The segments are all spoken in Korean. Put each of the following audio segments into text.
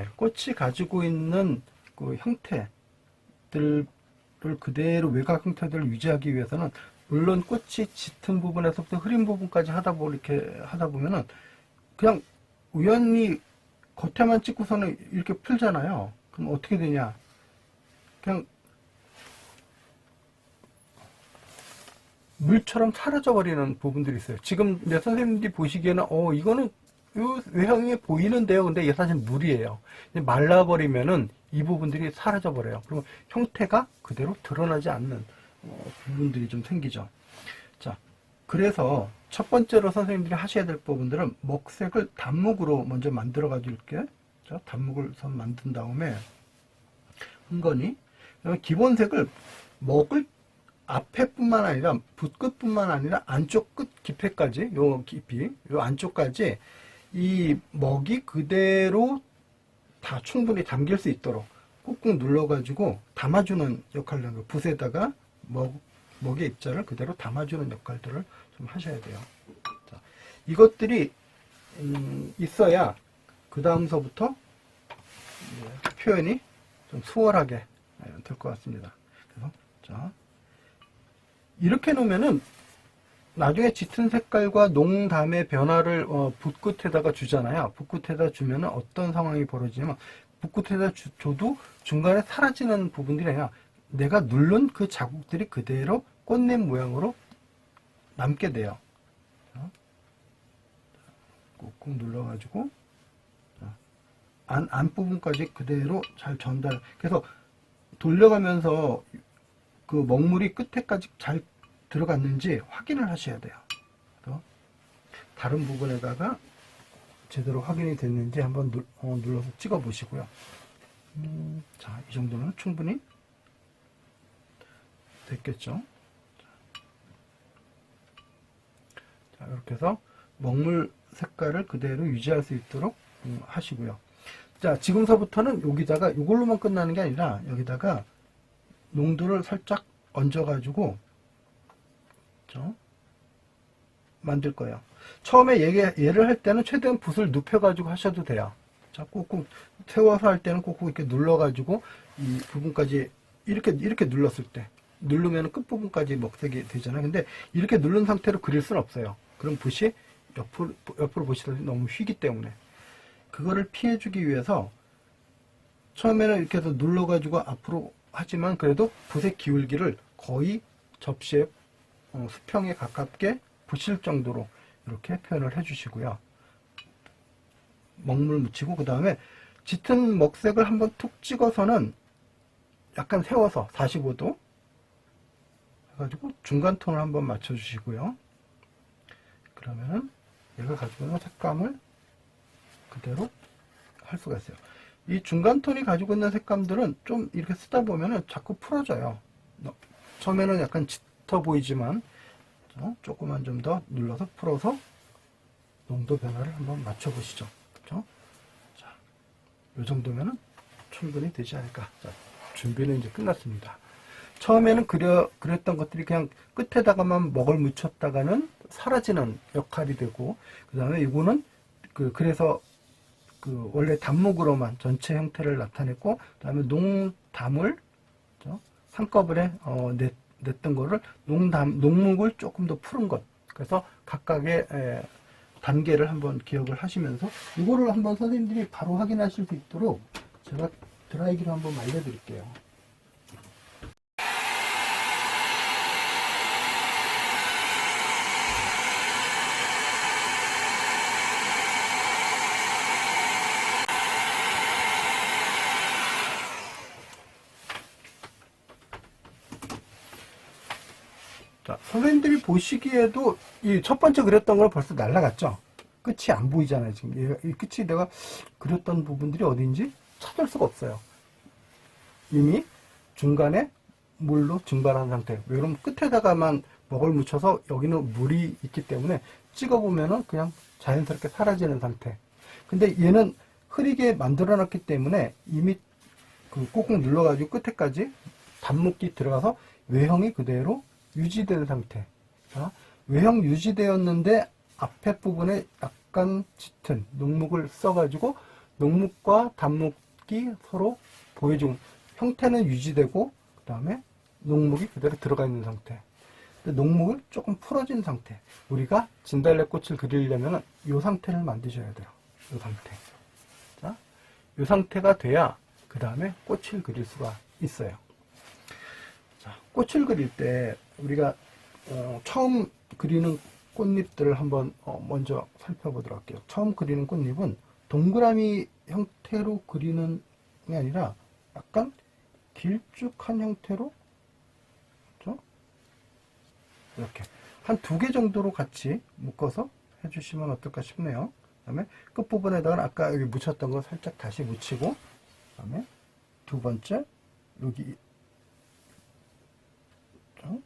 때문에 꽃이 가지고 있는 그 형태들을 그대로 외곽 형태들을 유지하기 위해서는 물론 꽃이 짙은 부분에서부터 흐린 부분까지 이렇게 하다 보면은 그냥 우연히 겉에만 찍고서는 이렇게 풀잖아요. 그럼 어떻게 되냐? 그냥 물처럼 사라져 버리는 부분들이 있어요. 지금 내 선생님들이 보시기에는 이거는 요 외형이 보이는데요. 근데 이게 사실 물이에요. 말라버리면은 이 부분들이 사라져 버려요. 그리고 형태가 그대로 드러나지 않는 부분들이 좀 생기죠. 자, 그래서 첫 번째로 선생님들이 하셔야 될 부분들은 먹색을 단묵으로 먼저 만들어 가지고 이렇게 단묵을 만든 다음에 흥건히 기본색을 먹을 앞에뿐만 아니라 붓끝뿐만 아니라 안쪽 끝 깊이까지 요 깊이 요 안쪽까지 이 먹이 그대로 다 충분히 담길 수 있도록 꾹꾹 눌러 가지고 담아주는 역할을 하는 거예요. 붓에다가 먹의 입자를 그대로 담아주는 역할들을 좀 하셔야 돼요. 자, 이것들이 있어야 그 다음서부터 표현이 좀 수월하게 될 것 같습니다. 그래서 자, 이렇게 놓으면은 나중에 짙은 색깔과 농담의 변화를 붓끝에다가 주잖아요. 붓끝에다 주면은 어떤 상황이 벌어지냐면 붓끝에다 줘도 중간에 사라지는 부분들이 아니라 내가 누른 그 자국들이 그대로 꽃잎 모양으로 남게 돼요. 꾹꾹 눌러가지고 안부분까지 그대로 잘 전달. 그래서 돌려가면서 그 먹물이 끝에까지 잘 들어갔는지 확인을 하셔야 돼요. 다른 부분에다가 제대로 확인이 됐는지 한번 눌러서 찍어 보시고요. 자, 이 정도는 충분히 됐겠죠. 자, 이렇게 해서 먹물 색깔을 그대로 유지할 수 있도록 하시고요. 자, 지금서부터는 여기다가 이걸로만 끝나는 게 아니라 여기다가 농도를 살짝 얹어가지고 만들 거예요. 처음에 얘를 할 때는 최대한 붓을 눕혀가지고 하셔도 돼요. 자, 꾹꾹 세워서 할 때는 꾹꾹 이렇게 눌러가지고 이 부분까지 이렇게 눌렀을 때 누르면 끝부분까지 먹색이 되잖아요. 근데 이렇게 누른 상태로 그릴 수는 없어요. 그럼 붓이 옆으로 보시다시피 너무 휘기 때문에 그거를 피해주기 위해서 처음에는 이렇게 해서 눌러가지고 앞으로 하지만 그래도 붓의 기울기를 거의 접시에 수평에 가깝게 붙일 정도로 이렇게 표현을 해주시고요. 먹물 묻히고 그 다음에 짙은 먹색을 한번 툭 찍어서는 약간 세워서 45도 해가지고 중간 톤을 한번 맞춰주시고요. 그러면은 얘가 가지고 있는 색감을 그대로 할 수가 있어요. 이 중간 톤이 가지고 있는 색감들은 좀 이렇게 쓰다 보면은 자꾸 풀어져요. 처음에는 약간 짙어 보이지만 조금만 좀 더 눌러서 풀어서 농도 변화를 한번 맞춰 보시죠. 그렇죠? 자, 이 정도면은 충분히 되지 않을까. 자, 준비는 이제 끝났습니다. 처음에는 그렸던 것들이 그냥 끝에다가만 먹을 묻혔다가는 사라지는 역할이 되고, 그 다음에 이거는 그래서 원래 단묵으로만 전체 형태를 나타냈고, 그 다음에 농담을 한꺼번에 냈던 거를 농묵을 조금 더 푸른 것. 그래서 각각의 단계를 한번 기억을 하시면서 이거를 한번 선생님들이 바로 확인하실 수 있도록 제가 드라이기로 한번 말려드릴게요. 자, 선생님들이 보시기에도 이 첫 번째 그렸던 걸 벌써 날라갔죠? 끝이 안 보이잖아요. 지금 이 끝이 내가 그렸던 부분들이 어딘지 찾을 수가 없어요. 이미 중간에 물로 증발한 상태. 왜 그러면 끝에다가만 먹을 묻혀서 여기는 물이 있기 때문에 찍어보면은 그냥 자연스럽게 사라지는 상태. 근데 얘는 흐리게 만들어 놨기 때문에 이미 꾹꾹 눌러가지고 끝에까지 단묵기 들어가서 외형이 그대로 유지되는 상태. 자, 외형 유지되었는데 앞에 부분에 약간 짙은 농묵을 써가지고 녹목과 단목이 서로 보여주고 형태는 유지되고 그 다음에 녹목이 그대로 들어가 있는 상태. 녹목을 조금 풀어진 상태. 우리가 진달래꽃을 그리려면 이 상태를 만드셔야 돼요. 이 상태. 자, 이 상태가 돼야 그 다음에 꽃을 그릴 수가 있어요. 자, 꽃을 그릴 때 우리가 처음 그리는 꽃잎들을 한번 먼저 살펴보도록 할게요. 처음 그리는 꽃잎은 동그라미 형태로 그리는 게 아니라 약간 길쭉한 형태로, 그렇죠? 이렇게 한 2개 정도로 같이 묶어서 해주시면 어떨까 싶네요. 그 다음에 끝부분에다가 아까 여기 묻혔던 거 살짝 다시 묻히고, 그 다음에 2번째 여기, 그렇죠?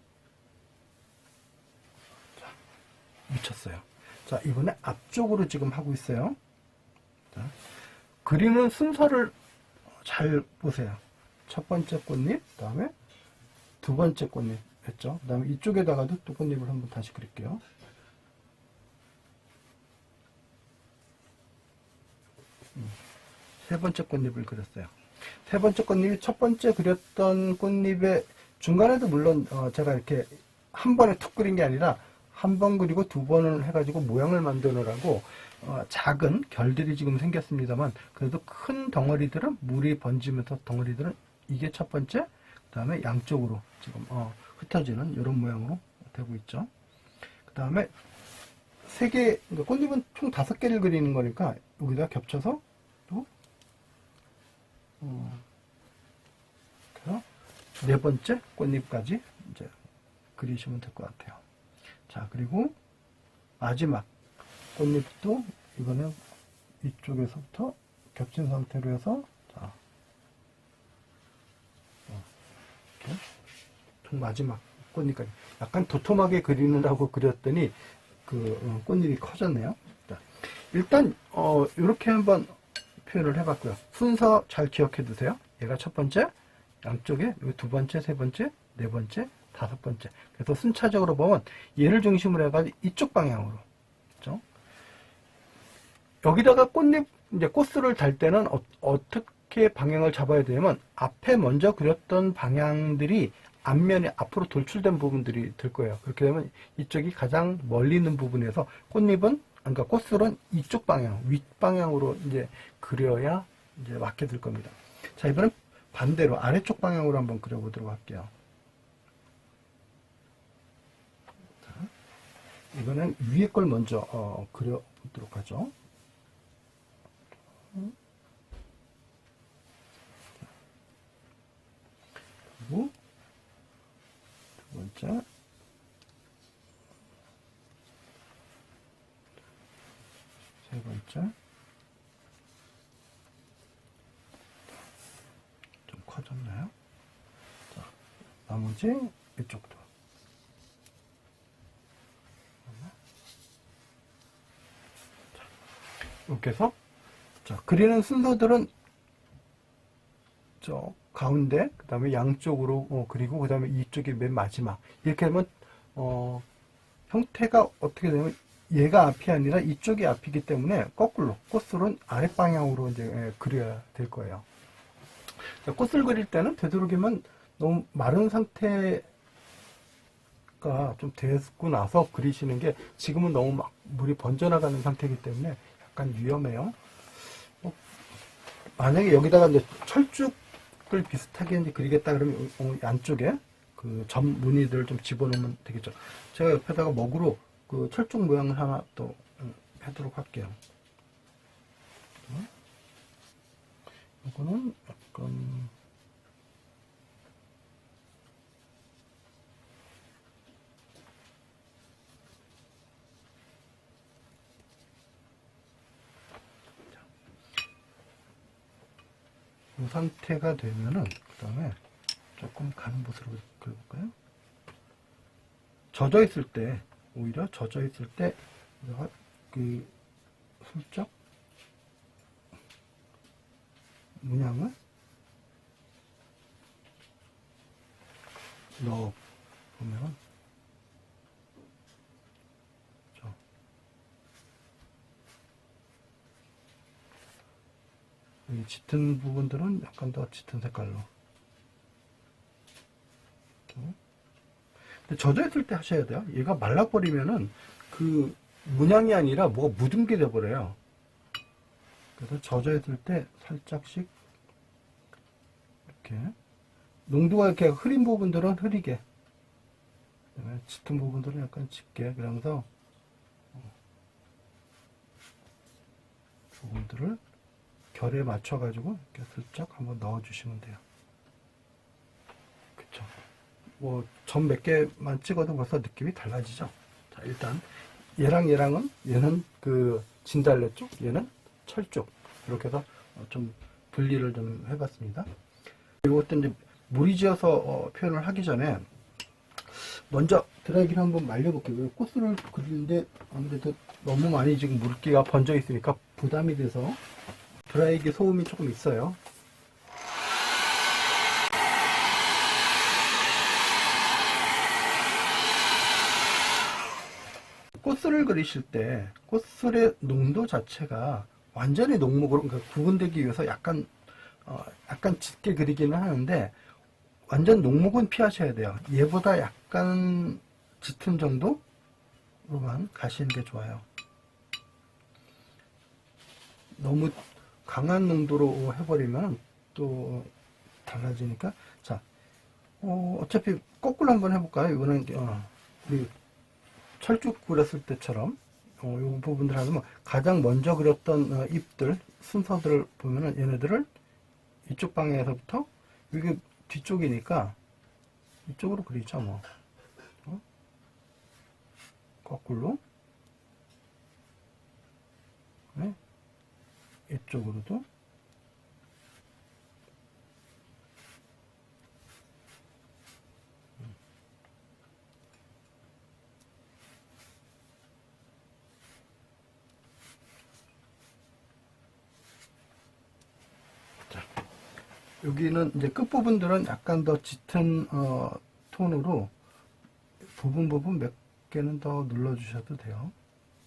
자, 묻혔어요. 자, 이번에 앞쪽으로 지금 하고 있어요. 자, 그리는 순서를 잘 보세요. 첫 번째 꽃잎, 그 다음에 2번째 꽃잎 했죠. 그 다음에 이쪽에다가도 또 꽃잎을 한번 다시 그릴게요. 세 번째 꽃잎을 그렸어요. 세 번째 꽃잎이 첫 번째 그렸던 꽃잎의 중간에도 물론 제가 이렇게 한 번에 툭 그린 게 아니라 한 번 그리고 2번을 해가지고 모양을 만드느라고 작은 결들이 지금 생겼습니다만 그래도 큰 덩어리들은 물이 번지면서 덩어리들은 이게 첫 번째, 그 다음에 양쪽으로 지금 흩어지는 이런 모양으로 되고 있죠. 그 다음에 3개, 그러니까 꽃잎은 총 5개를 그리는 거니까 여기다 겹쳐서 또 그래서 4번째 꽃잎까지 이제 그리시면 될 것 같아요. 자, 그리고 마지막 꽃잎도 이거는 이쪽에서부터 겹친 상태로 해서 자, 이렇게 총 마지막 꽃잎까지 약간 도톰하게 그리느라고 그렸더니 그 꽃잎이 커졌네요. 자, 일단 이렇게 한번 표현을 해봤고요. 순서 잘 기억해 두세요. 얘가 첫 번째, 양쪽에 여기 2번째, 3번째, 4번째, 5번째. 그래서 순차적으로 보면 얘를 중심으로 해가지고 이쪽 방향으로, 그렇죠? 여기다가 꽃잎 이제 꽃술을 달 때는 어떻게 방향을 잡아야 되냐면 앞에 먼저 그렸던 방향들이 앞면에 앞으로 돌출된 부분들이 될 거예요. 그렇게 되면 이쪽이 가장 멀리 있는 부분에서 꽃잎은 그러니까 꽃술은 이쪽 방향, 윗방향으로 이제 그려야 이제 맞게 될 겁니다. 자, 이번엔 반대로 아래쪽 방향으로 한번 그려보도록 할게요. 자, 이번엔 위에 걸 먼저 그려보도록 하죠. 그리고 2번째, 세 번째, 좀 커졌나요? 자, 나머지 이쪽도. 자, 이렇게 해서 자, 그리는 순서들은 저 가운데, 그 다음에 양쪽으로 그리고 그 다음에 이쪽이 맨 마지막. 이렇게 하면 형태가 어떻게 되면 얘가 앞이 아니라 이쪽이 앞이기 때문에 거꾸로 꽃술은 아랫방향으로 이제 그려야 될 거예요. 자, 꽃을 그릴 때는 되도록이면 너무 마른 상태가 좀 되고 나서 그리시는 게 지금은 너무 막 물이 번져나가는 상태이기 때문에 약간 위험해요. 만약에 여기다가 이제 철쭉을 비슷하게 이제 그리겠다 그러면 안쪽에 그 점 무늬들을 좀 집어넣으면 되겠죠. 제가 옆에다가 먹으로 그 철쭉 모양을 하나 또 하도록 할게요. 이거는 약간 이 상태가 되면은 그 다음에 조금 가는 곳으로 그려볼까요? 젖어 있을 때 오히려 젖어 있을 때 그 슬쩍 문양을 넣어 보면 짙은 부분들은 약간 더 짙은 색깔로. 근데 젖어있을 때 하셔야 돼요. 얘가 말라버리면은 그 문양이 아니라 뭐가 묻은 게 돼버려요. 그래서 젖어있을 때 살짝씩 이렇게 농도가 이렇게 흐린 부분들은 흐리게, 짙은 부분들은 약간 짙게, 그러면서 부분들을 결에 맞춰가지고 이렇게 슬쩍 한번 넣어주시면 돼요. 그쵸? 뭐 점 몇 개만 찍어도 벌써 느낌이 달라지죠. 자, 일단 얘랑은 얘는 그 진달래 쪽, 얘는 철 쪽, 이렇게 해서 좀 분리를 좀 해봤습니다. 이것도 이제 무리지어서 표현을 하기 전에 먼저 드라이기를 한번 말려볼게요. 꽃을 그리는데 아무래도 너무 많이 지금 물기가 번져 있으니까 부담이 돼서 드라이기 소음이 조금 있어요. 꽃술을 그리실 때 꽃술의 농도 자체가 완전히 녹목으로, 그러니까 구분되기 위해서 약간 짙게 그리기는 하는데 완전 녹목은 피하셔야 돼요. 얘보다 약간 짙은 정도로만 가시는 게 좋아요. 너무 강한 농도로 해버리면 또 달라지니까. 자, 어차피 거꾸로 한번 해볼까요? 이거는 우리 철쭉 그렸을 때처럼 이 부분들 하면 가장 먼저 그렸던 잎들 순서들을 보면은 얘네들을 이쪽 방향에서부터 이게 뒤쪽이니까 이쪽으로 그리죠. 뭐 거꾸로, 네. 이쪽으로도 여기는 이제 끝부분들은 약간 더 짙은 톤으로 부분 몇 개는 더 눌러주셔도 돼요.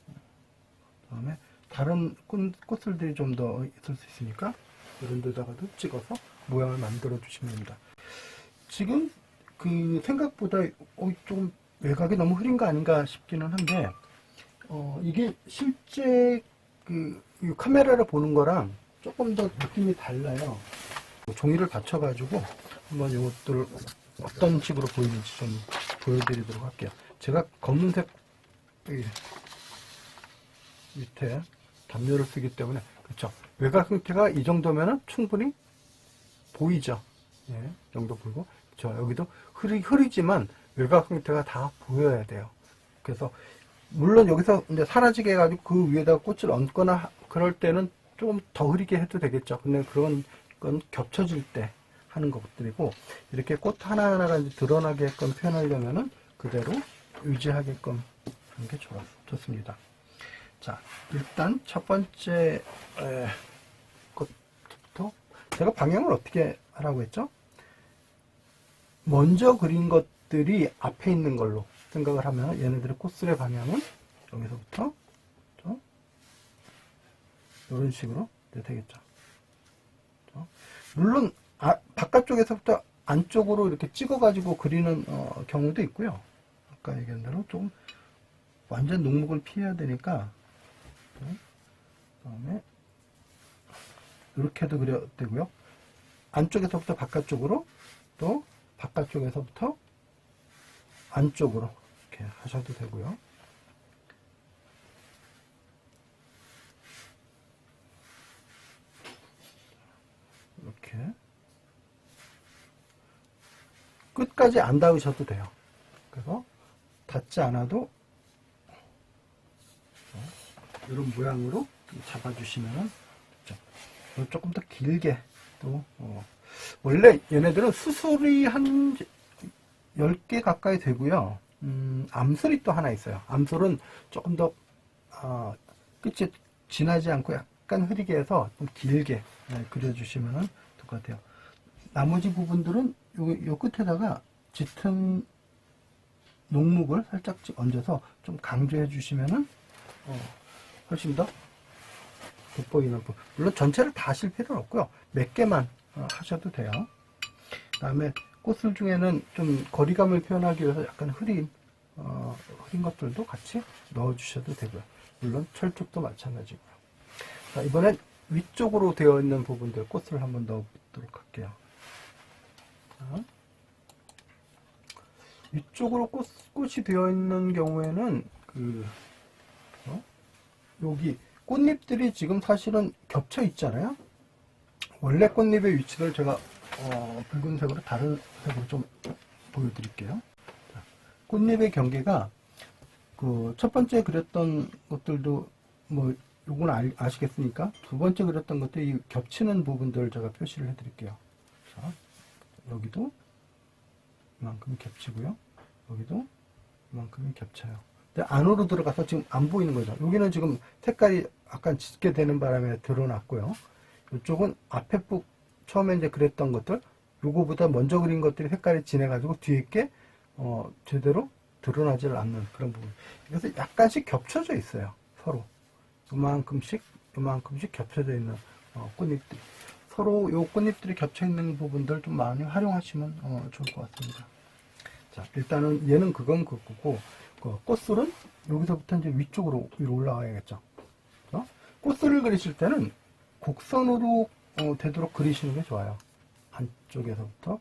그 다음에 다른 꽃들이 좀 더 있을 수 있으니까 이런 데다가도 찍어서 모양을 만들어 주시면 됩니다. 지금 그 생각보다 좀 외곽이 너무 흐린 거 아닌가 싶기는 한데 이게 실제 그 카메라로 보는 거랑 조금 더 느낌이 달라요. 종이를 받쳐가지고 한번 이것들을 어떤 식으로 보이는지 좀 보여드리도록 할게요. 제가 검은색 밑에 담요를 쓰기 때문에, 그렇죠. 외곽 형태가 이 정도면은 충분히 보이죠. 예, 이 정도 보이고, 저 여기도 흐리지만 외곽 형태가 다 보여야 돼요. 그래서 물론 여기서 이제 사라지게 해가지고 그 위에다가 꽃을 얹거나 그럴 때는 좀 더 흐리게 해도 되겠죠. 근데 그건 겹쳐질 때 하는 것들이고, 이렇게 꽃 하나하나가 이제 드러나게끔 표현하려면은 그대로 유지하게끔 하는 게 좋습니다. 자, 일단 첫 번째 것부터 제가 방향을 어떻게 하라고 했죠? 먼저 그린 것들이 앞에 있는 걸로 생각을 하면 얘네들의 꽃술의 방향은 여기서부터 이런 식으로 되겠죠. 물론 바깥쪽에서부터 안쪽으로 이렇게 찍어가지고 그리는 경우도 있고요. 아까 얘기한 대로 좀 완전 녹목을 피해야 되니까 그 다음에 이렇게도 그려도 되고요. 안쪽에서부터 바깥쪽으로, 또 바깥쪽에서부터 안쪽으로 이렇게 하셔도 되고요. 이렇게 끝까지 안 닿으셔도 돼요. 그래서 닿지 않아도 이런 모양으로 잡아주시면 조금 더 길게 또 원래 얘네들은 수술이 한 10개 가까이 되고요. 암술이 또 하나 있어요. 암술은 조금 더 끝이 진하지 않고 약간 흐리게 해서 좀 길게 그려주시면 될 것 같아요. 나머지 부분들은 요 끝에다가 짙은 녹목을 살짝 얹어서 좀 강조해 주시면 훨씬 더 돋보이는 부분. 물론 전체를 다 하실 필요는 없고요. 몇 개만 하셔도 돼요. 그 다음에 꽃술 중에는 좀 거리감을 표현하기 위해서 약간 흐린 것들도 같이 넣어주셔도 되고요. 물론 철쭉도 마찬가지고요. 자, 이번엔 위쪽으로 되어 있는 부분들 꽃을 한번 넣어보도록 할게요. 자, 위쪽으로 꽃이 되어 있는 경우에는 여기 꽃잎들이 지금 사실은 겹쳐 있잖아요. 원래 꽃잎의 위치를 제가 붉은색으로 다른 색으로 좀 보여드릴게요. 자, 꽃잎의 경계가 그 첫 번째 그렸던 것들도 뭐 요건 아시겠습니까? 두 번째 그렸던 것들이 겹치는 부분들을 제가 표시를 해드릴게요. 자, 여기도 이만큼 겹치고요. 여기도 이만큼이 겹쳐요. 근데 안으로 들어가서 지금 안 보이는 거죠. 여기는 지금 색깔이 약간 짙게 되는 바람에 드러났고요. 이쪽은 앞에 처음에 이제 그랬던 것들, 요거보다 먼저 그린 것들이 색깔이 진해가지고 뒤에 게 제대로 드러나질 않는 그런 부분. 그래서 약간씩 겹쳐져 있어요. 서로 요만큼씩 겹쳐져 있는 꽃잎들. 서로 요 꽃잎들이 겹쳐 있는 부분들 좀 많이 활용하시면 좋을 것 같습니다. 자, 일단은 얘는 그건 그거고, 꽃술은 여기서부터 이제 위쪽으로 위로 올라가야겠죠. 꽃술을 그리실 때는 곡선으로 되도록 그리시는 게 좋아요. 안쪽에서부터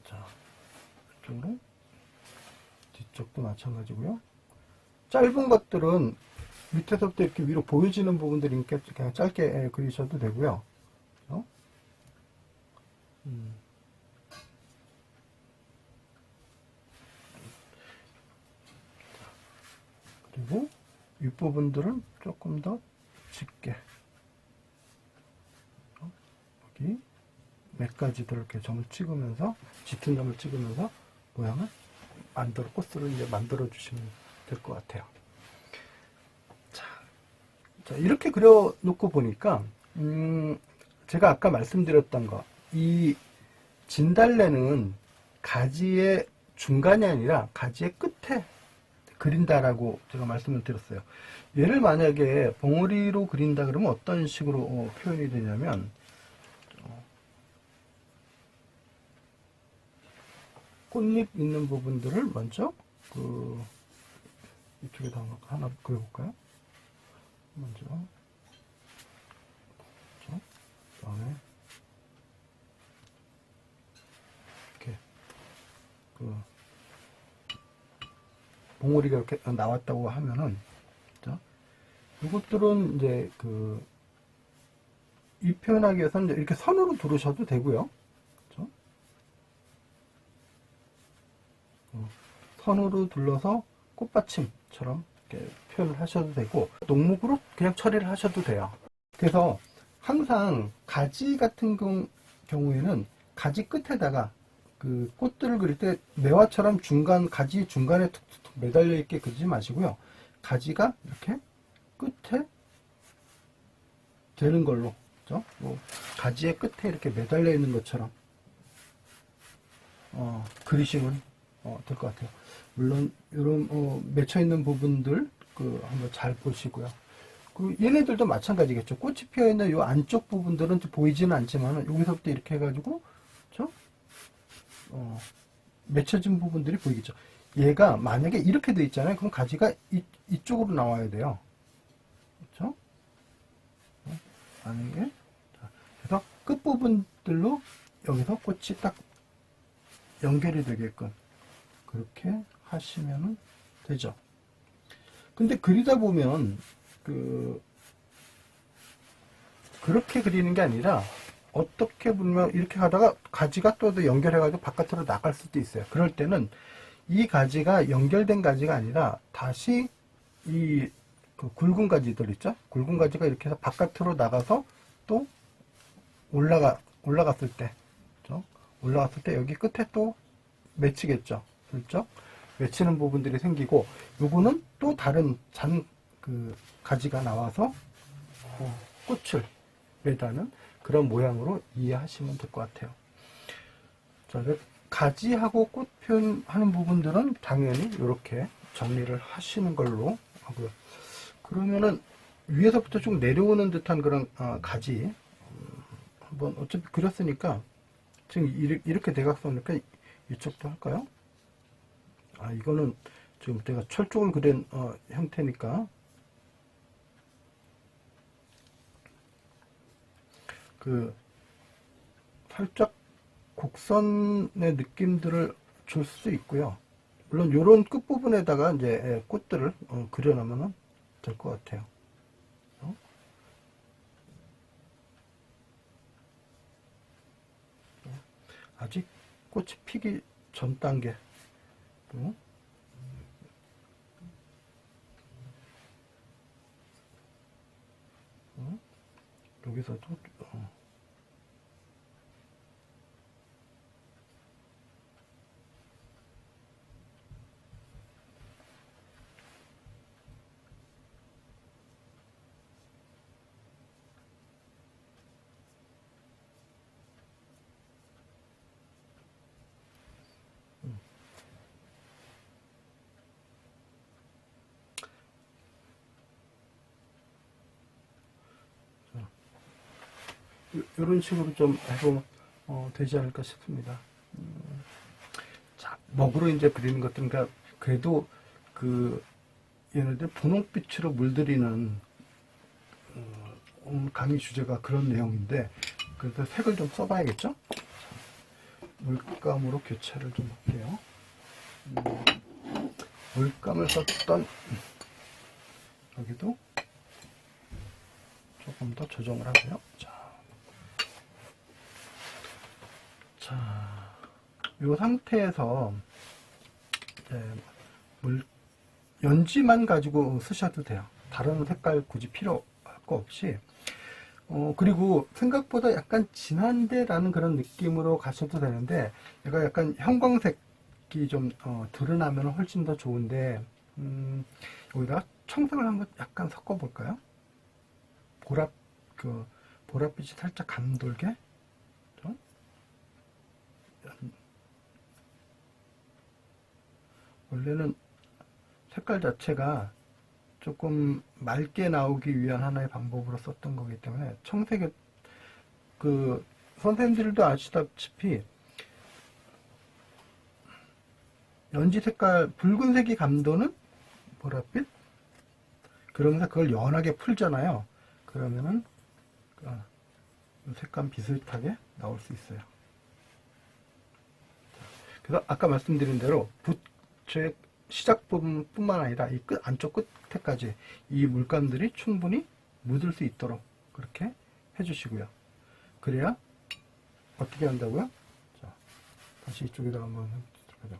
자, 이쪽으로 뒤쪽도 마찬가지고요. 짧은 것들은 밑에서부터 이렇게 위로 보여지는 부분들이니까 그냥 짧게 그리셔도 되고요. 그리고 윗부분들은 조금 더 짙게 여기 몇 가지들 이렇게 점을 찍으면서 짙은 점을 찍으면서 모양을 꽃을 이제 만들어 주시면 될 것 같아요. 자, 이렇게 그려 놓고 보니까 제가 아까 말씀드렸던 거, 이 진달래는 가지의 중간이 아니라 가지의 끝에 그린다라고 제가 말씀을 드렸어요. 얘를 만약에 봉우리로 그린다 그러면 어떤 식으로 표현이 되냐면, 꽃잎 있는 부분들을 먼저 이쪽에다 하나 그려볼까요? 먼저 그다음에 이렇게 봉우리가 이렇게 나왔다고 하면은, 이것들은 이제 이 표현하기 위해서는 이렇게 선으로 두르셔도 되고요. 그렇죠? 선으로 둘러서 꽃받침처럼 이렇게 표현을 하셔도 되고, 녹목으로 그냥 처리를 하셔도 돼요. 그래서 항상 가지 같은 경우에는 가지 끝에다가 꽃들을 그릴 때 매화처럼 가지 중간에 툭툭툭 매달려 있게 그리지 마시고요. 가지가 이렇게 끝에 되는 걸로, 그죠? 가지의 끝에 이렇게 매달려 있는 것처럼 그리시면 될 것 같아요. 물론 이런 맺혀 있는 부분들 한번 잘 보시고요. 얘네들도 마찬가지겠죠. 꽃이 피어 있는 이 안쪽 부분들은 보이지는 않지만 여기서부터 이렇게 해가지고, 그렇죠? 맺혀진 부분들이 보이겠죠. 얘가 만약에 이렇게 돼 있잖아요. 그럼 가지가 이쪽으로 나와야 돼요. 그렇죠? 만약에 그래서 끝부분들로 여기서 꽃이 딱 연결이 되게끔 그렇게 하시면 되죠. 근데 그리다 보면 그렇게 그리는 게 아니라 어떻게 보면 이렇게 하다가 가지가 또 연결해가지고 바깥으로 나갈 수도 있어요. 그럴 때는 이 가지가 연결된 가지가 아니라 다시 이 굵은 가지들 있죠? 굵은 가지가 이렇게 해서 바깥으로 나가서 또 올라갔을 때, 그렇죠? 올라갔을 때 여기 끝에 또 맺히겠죠? 그렇죠? 맺히는 부분들이 생기고, 요거는 또 다른 가지가 나와서 꽃을 매다는 그런 모양으로 이해하시면 될 것 같아요. 자, 가지하고 꽃 표현하는 부분들은 당연히 이렇게 정리를 하시는 걸로 하고요. 그러면은 위에서부터 쭉 내려오는 듯한 그런 가지 한번 어차피 그렸으니까 지금 이렇게 대각선이니까 이쪽도 할까요? 이거는 지금 내가 철쭉을 그린 형태니까 그 살짝 곡선의 느낌들을 줄 수 있고요. 물론 이런 끝부분에다가 이제 꽃들을 그려놓으면 될 것 같아요. 아직 꽃이 피기 전 단계. 여기서도 이런 식으로 좀 해보면 되지 않을까 싶습니다. 자, 먹으로 이제 그리는 것들은 그러니까 그래도 그 얘네들 분홍빛으로 물들이는 강의 주제가 그런 내용인데 그래서 색을 좀 써봐야겠죠? 물감으로 교체를 좀 할게요. 물감을 썼던 여기도 조금 더 조정을 하고요. 자, 이 상태에서 연지만 가지고 쓰셔도 돼요. 다른 색깔 굳이 필요할 거 없이. 그리고 생각보다 약간 진한데 라는 그런 느낌으로 가셔도 되는데 얘가 약간 형광색이 좀 드러나면 훨씬 더 좋은데 여기다가 청색을 한번 약간 섞어 볼까요? 보랏빛이 살짝 감돌게. 원래는 색깔 자체가 조금 맑게 나오기 위한 하나의 방법으로 썼던 거기 때문에 청색에 선생님들도 아시다시피 연지 색깔 붉은색이 감도는 보랏빛 그러면서 그걸 연하게 풀잖아요. 그러면은 색감 비슷하게 나올 수 있어요. 그래서 아까 말씀드린 대로 붓의 시작 부분뿐만 아니라 이 안쪽 끝에까지 이 물감들이 충분히 묻을 수 있도록 그렇게 해주시고요. 그래야 어떻게 한다고요? 자, 다시 이쪽에다가 한번 해보도록 하죠.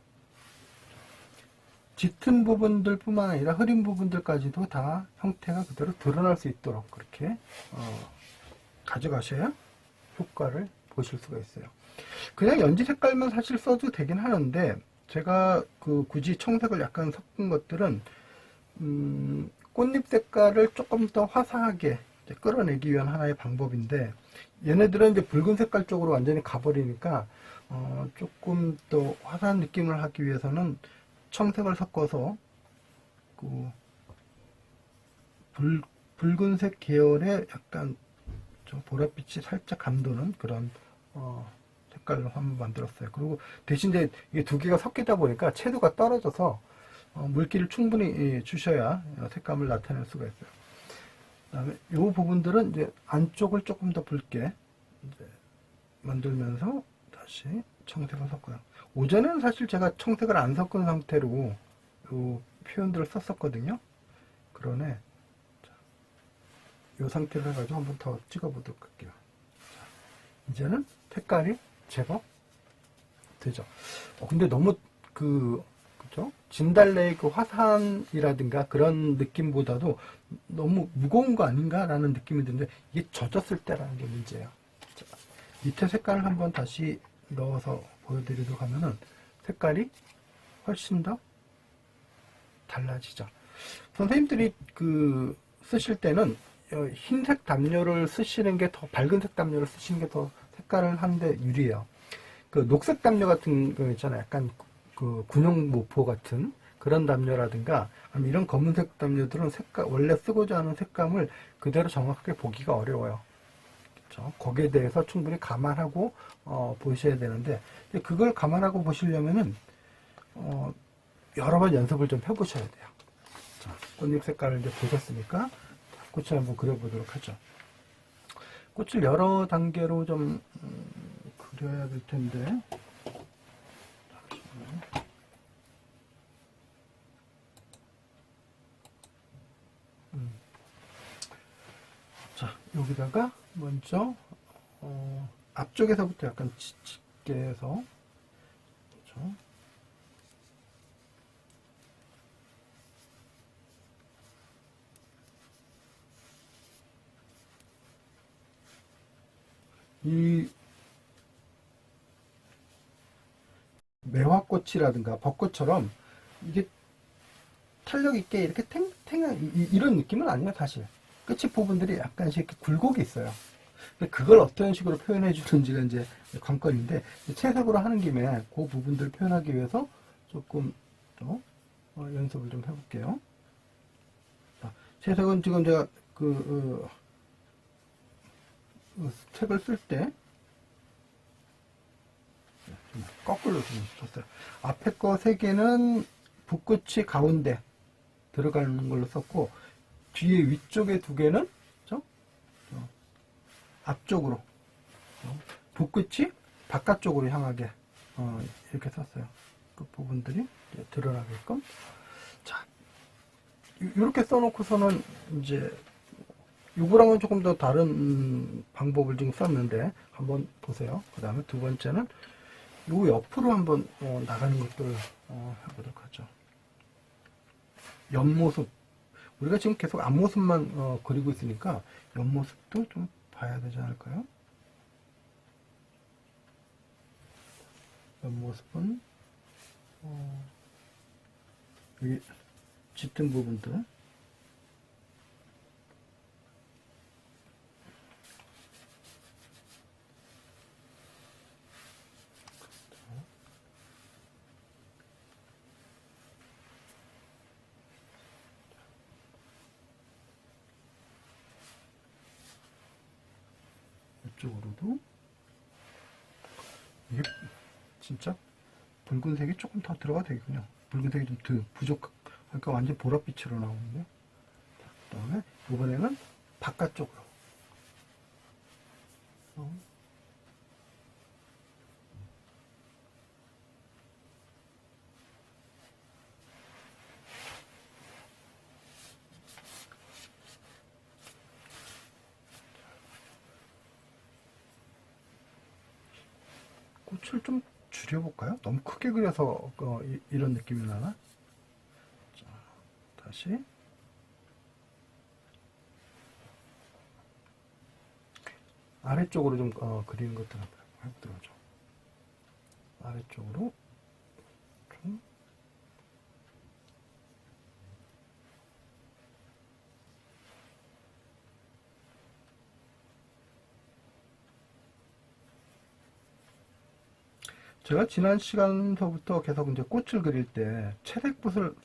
짙은 부분들 뿐만 아니라 흐린 부분들까지도 다 형태가 그대로 드러날 수 있도록 그렇게 가져가셔야 효과를 보실 수가 있어요. 그냥 연지 색깔만 사실 써도 되긴 하는데 제가 굳이 청색을 약간 섞은 것들은 꽃잎 색깔을 조금 더 화사하게 끌어내기 위한 하나의 방법인데 얘네들은 이제 붉은 색깔 쪽으로 완전히 가버리니까 조금 더 화사한 느낌을 하기 위해서는 청색을 섞어서 붉은색 계열의 약간 좀 보랏빛이 살짝 감도는 그런 색깔로 한번 만들었어요. 그리고 대신 이제 이게 두 개가 섞이다 보니까 채도가 떨어져서 물기를 충분히 주셔야 색감을 나타낼 수가 있어요. 그다음에 이 부분들은 이제 안쪽을 조금 더 붉게 이제 만들면서 다시 청색을 섞어요. 오전에는 사실 제가 청색을 안 섞은 상태로 이 표현들을 썼었거든요. 그러네. 이 상태로 해가지고 한번 더 찍어보도록 할게요. 자, 이제는 색깔이 제법 되죠. 근데 너무 그죠? 진달래의 그 화산이라든가 그런 느낌보다도 너무 무거운 거 아닌가라는 느낌이 드는데 이게 젖었을 때라는 게 문제예요. 자, 밑에 색깔을 한번 다시 넣어서 보여드리도록 하면은 색깔이 훨씬 더 달라지죠. 선생님들이 쓰실 때는 흰색 담요를 쓰시는 게 더 밝은색 담요를 쓰시는 게 더 색깔을 하는데 유리해요. 녹색 담요 같은 거 있잖아요. 약간 군용 모포 같은 그런 담요라든가 아니면 이런 검은색 담요들은 색깔, 원래 쓰고자 하는 색감을 그대로 정확하게 보기가 어려워요. 그렇죠? 거기에 대해서 충분히 감안하고 보셔야 되는데 그걸 감안하고 보시려면은 여러 번 연습을 좀 해보셔야 돼요. 자, 꽃잎 색깔을 이제 보셨으니까 꽃을 한번 그려보도록 하죠. 꽃을 여러 단계로 좀 그려야 될 텐데. 자, 여기다가 먼저 앞쪽에서부터 약간 짙게 해서, 그렇죠? 이 매화꽃이라든가 벚꽃처럼 이게 탄력 있게 이렇게 탱탱한 이런 느낌은 아니에요, 사실. 끝이 부분들이 약간씩 이렇게 굴곡이 있어요. 근데 그걸 어떤 식으로 표현해 주는지가 이제 관건인데, 채색으로 하는 김에 그 부분들을 표현하기 위해서 조금 더 연습을 좀 해볼게요. 자, 채색은 지금 제가 색을 쓸 때 거꾸로 좀 줬어요. 앞에 거 세 개는 붓끝이 가운데 들어가는 걸로 썼고, 뒤에 위쪽에 두 개는 앞쪽으로, 붓끝이 바깥쪽으로 향하게 이렇게 썼어요. 그 부분들이 드러나게끔. 자, 이렇게 써놓고서는 이제 요거랑은 조금 더 다른 방법을 지금 썼는데 한번 보세요. 그 다음에 두 번째는 요 옆으로 한번 나가는 것들을 해보도록 하죠. 옆모습, 우리가 지금 계속 앞모습만 그리고 있으니까 옆모습도 좀 봐야 되지 않을까요? 옆모습은 여기 짙은 부분들, 이쪽으로도. 이게 진짜 붉은색이 조금 더 들어가도 되겠군요. 붉은색이 좀 부족하니까 완전 보랏빛으로 나오는데. 그 다음에 이번에는 바깥쪽으로. 꽃을 좀 줄여볼까요? 너무 크게 그려서 이런 느낌이 나나? 자, 다시. 아래쪽으로 좀 그리는 것들 한번 해보도록 하죠. 아래쪽으로 좀. 제가 지난 시간서부터 계속 이제 꽃을 그릴 때 채색붓을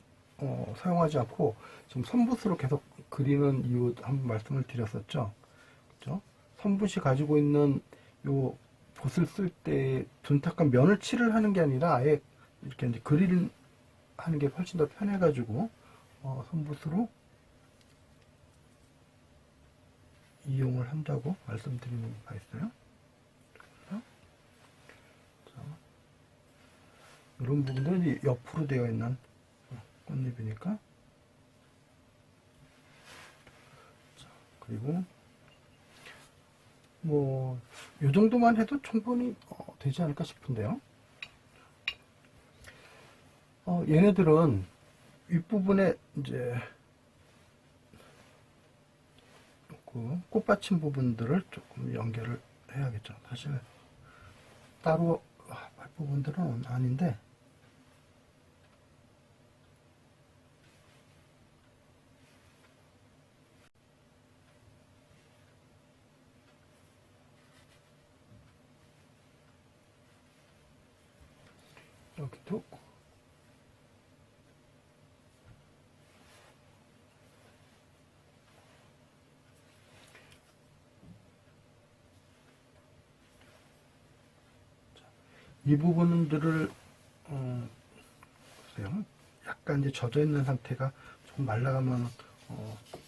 사용하지 않고 지금 선붓으로 계속 그리는 이유 한번 말씀을 드렸었죠. 그죠? 선붓이 가지고 있는 요 붓을 쓸 때 둔탁한 면을 칠을 하는 게 아니라 아예 이렇게 이제 하는 게 훨씬 더 편해가지고 선붓으로 이용을 한다고 말씀드리는 바 있어요. 이런 부분들은 옆으로 되어 있는 꽃잎이니까. 자, 그리고 뭐 이 정도만 해도 충분히 되지 않을까 싶은데요. 얘네들은 윗부분에 이제 그 꽃받침 부분들을 조금 연결을 해야겠죠. 사실 따로 할 부분들은 아닌데, 여기도 이 부분들을 보세요. 약간 이제 젖어 있는 상태가 조금 말라가면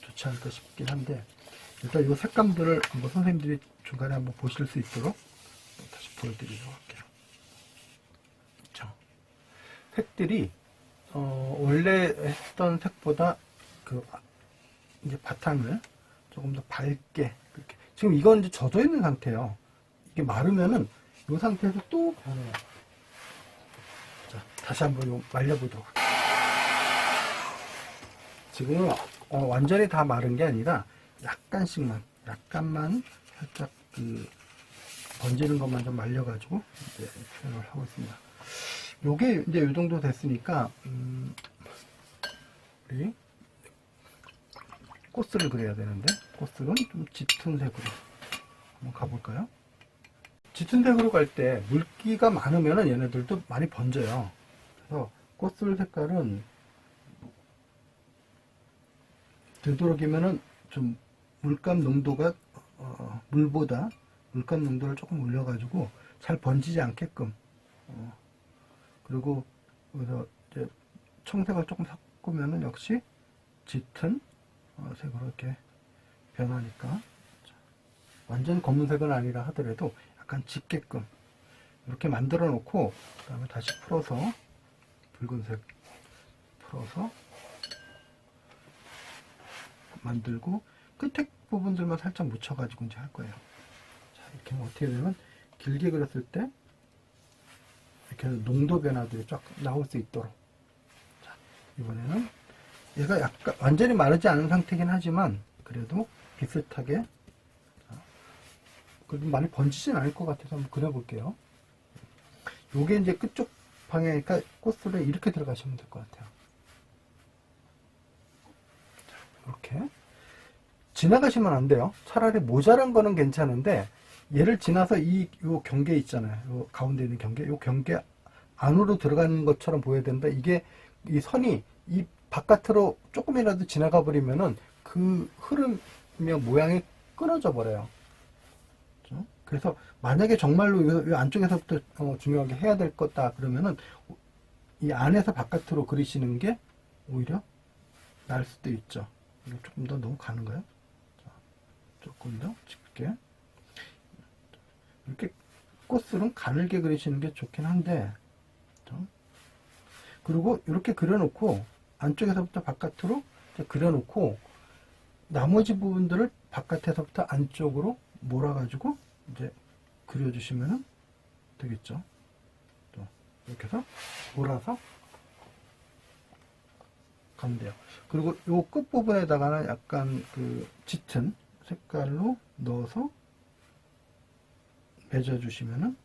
좋지 않을까 싶긴 한데, 일단 이 색감들을 한번 선생님들이 중간에 한번 보실 수 있도록 다시 보여드리도록 할게요. 그렇죠? 색들이 원래 했던 색보다 이제 바탕을 조금 더 밝게, 그렇게. 지금 이건 이제 젖어 있는 상태예요. 이게 마르면은 이 상태에서 또 변해요. 자, 다시 한번 말려보도록 할게요. 지금 완전히 다 마른 게 아니라 약간만 살짝 번지는 것만 좀 말려가지고 이제 표현을 하고 있습니다. 요게 이제 요 정도 됐으니까 우리 꽃을 그려야 되는데, 꽃은 좀 짙은 색으로 한번 가볼까요? 짙은 색으로 갈 때 물기가 많으면 얘네들도 많이 번져요. 그래서 꽃술 색깔은 되도록이면은 좀 물감 농도가 물보다 물감 농도를 조금 올려가지고 잘 번지지 않게끔, 그리고 여기서 이제 청색을 조금 섞으면은 역시 짙은 색으로 이렇게 변하니까, 완전 검은색은 아니라 하더라도 약간 짙게끔 이렇게 만들어 놓고, 그 다음에 다시 풀어서 붉은색 풀어서 만들고 끝에 부분들만 살짝 묻혀가지고 이제 할 거예요. 자, 이렇게 하면 어떻게 되면 길게 그렸을 때 이렇게 농도 변화들이 쫙 나올 수 있도록. 자, 이번에는 얘가 약간 완전히 마르지 않은 상태긴 하지만 그래도 비슷하게, 그래도 많이 번지진 않을 것 같아서 한번 그려볼게요. 요게 이제 끝쪽 방향이니까 꽃술에 이렇게 들어가시면 될 것 같아요. 이렇게 지나가시면 안 돼요. 차라리 모자란 거는 괜찮은데 얘를 지나서 요 경계 있잖아요. 요 가운데 있는 경계, 요 경계 안으로 들어가는 것처럼 보여야 되는데, 이게 이 선이 이 바깥으로 조금이라도 지나가 버리면은 그 흐름의 모양이 끊어져 버려요. 그래서 만약에 정말로 이 안쪽에서부터 중요하게 해야 될 거다 그러면은 이 안에서 바깥으로 그리시는 게 오히려 나을 수도 있죠. 이거 조금 더 너무 가는가요? 자, 조금 더 짙게. 이렇게 꽃술은 가늘게 그리시는 게 좋긴 한데, 그리고 이렇게 그려놓고 안쪽에서부터 바깥으로 그려놓고 나머지 부분들을 바깥에서부터 안쪽으로 몰아가지고 이제 그려주시면 되겠죠. 또 이렇게 해서 몰아서 가면 돼요. 그리고 요 끝부분에다가는 약간 짙은 색깔로 넣어서 맺어주시면은,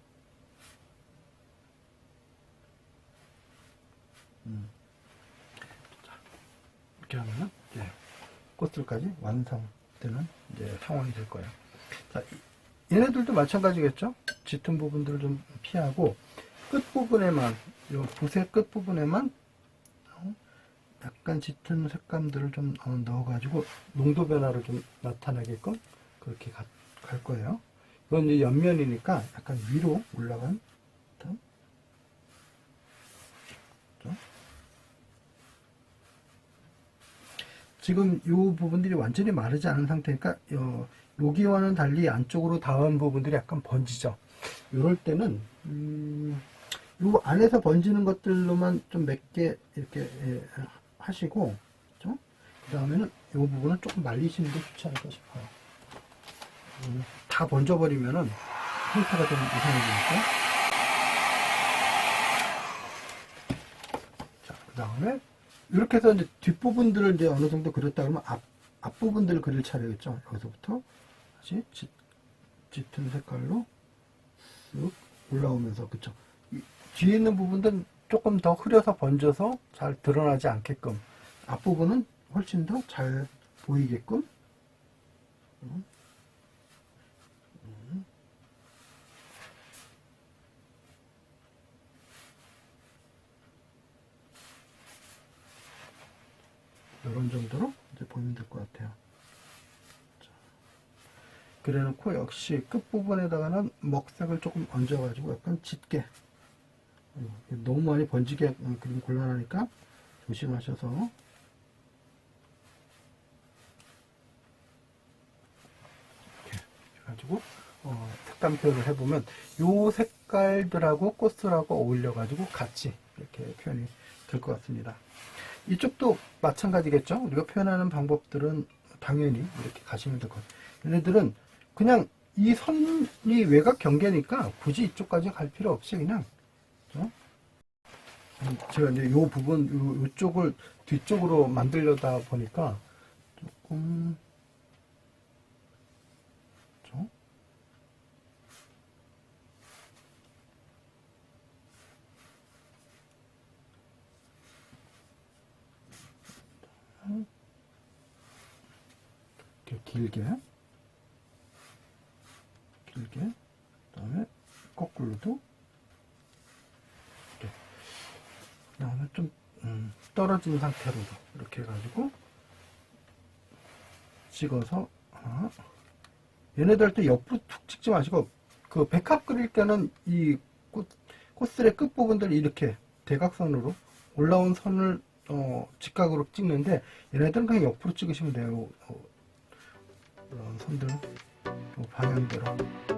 이렇게 하면은 이제 꽃들까지 완성되는 이제 상황이 될 거예요. 자, 얘네들도 마찬가지겠죠? 짙은 부분들을 좀 피하고 끝부분에만, 요 붓의 끝부분에만 약간 짙은 색감들을 좀 넣어가지고 농도 변화를 좀 나타나게끔 그렇게 갈 거예요. 이건 이제 옆면이니까 약간 위로 올라간 듯한. 지금 이 부분들이 완전히 마르지 않은 상태니까 여기와는 달리 안쪽으로 닿은 부분들이 약간 번지죠. 이럴 때는 요 안에서 번지는 것들로만 좀 몇 개 이렇게 하시고, 그 다음에는 이 부분은 조금 말리시는 게 좋지 않을까 싶어요. 다 번져버리면은 형태가 좀 이상해지니까. 자, 그 다음에 이렇게 해서 이제 뒷부분들을 이제 어느 정도 그렸다 그러면 앞부분들을 그릴 차례겠죠. 여기서부터 다시 짙은 색깔로 쓱 올라오면서, 그쵸. 뒤에 있는 부분들은 조금 더 흐려서 번져서 잘 드러나지 않게끔, 앞부분은 훨씬 더 잘 보이게끔. 이런 정도로 이제 보면 될 것 같아요. 그래 놓고 역시 끝부분에다가는 먹색을 조금 얹어가지고 약간 짙게 너무 많이 번지게 그리면 곤란하니까 조심하셔서. 이렇게 해가지고 색감 표현을 해보면 요 색깔들하고 꽃들하고 어울려가지고 같이 이렇게 표현이 될 것 같습니다. 이쪽도 마찬가지겠죠. 우리가 표현하는 방법들은 당연히 이렇게 가시면 될 것 같아요. 얘네들은 그냥 이 선이 외곽 경계니까 굳이 이쪽까지 갈 필요 없이 그냥 제가 이제 요 부분 요쪽을 뒤쪽으로 만들려다 보니까 조금 이렇게 길게 그 다음에 거꾸로도 이렇게 그 다음에 좀 떨어진 상태로도 이렇게 해가지고 찍어서 얘네들 때 옆으로 툭 찍지 마시고 그 백합 그릴 때는 이 꽃술의 끝부분들 이렇게 대각선으로 올라온 선을 직각으로 찍는데 얘네들은 그냥 옆으로 찍으시면 돼요. 이런 선들 방향대로